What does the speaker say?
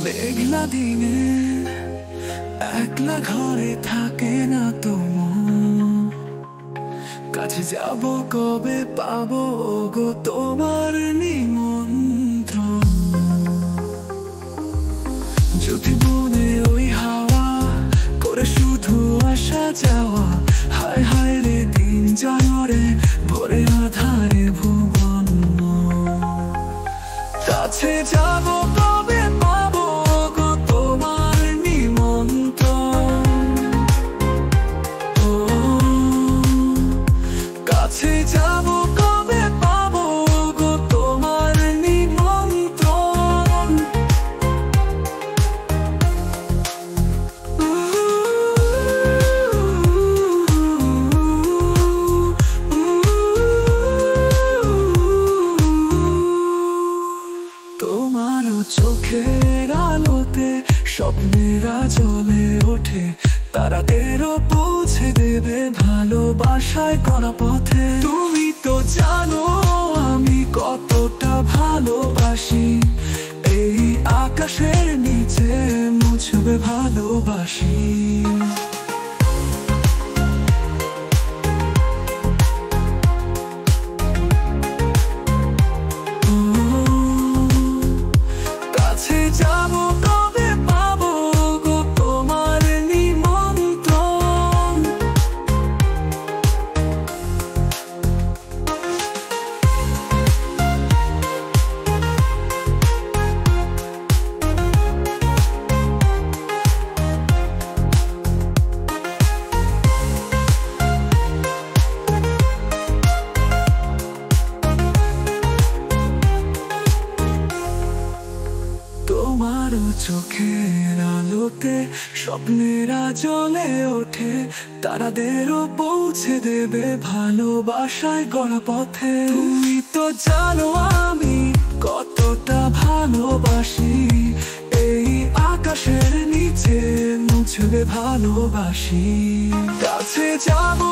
মেঘলা দিনে একলা ঘরে থাকে না তো মন। কাছে যাব কবে পাবো গো তোমার নিমন্ত্রণ। যদি মনে ওই হাওয়া করে শুধু আসা যাওয়া, হায় হায় রে দিন জানরে ভরে আধারে ভুবন। কাছে যাব কবে পাবো গো তোমার নিমন্ত্রণ। ও কাছে যাব কবে পাবো গো তোমার নিমন্ত্রণ। তোমারও চোখের আলোতে স্বপ্নেরা জ্বলে ওঠে, তারাদেরও পৌঁছে দেবে ভালোবাসায় করা পথে। তুমি তো জানো আমি কতটা ভালোবাসি, এই আকাশের নিচে মুছবে ভালোবাসি। কাছে যাব কবে পাবো গো তোমার নিমন্ত্রণ। তোমারও চোখের আলোতে স্বপ্নেরা জ্বলে ওঠে, তারাদেরও পৌঁছে দেবে ভালোবাসায় গড়া পথে। তুমি তো জানো আমি কতটা ভালোবাসি, এই আকাশের নিচে মুছবে ভালোবাসি। কাছে যাবো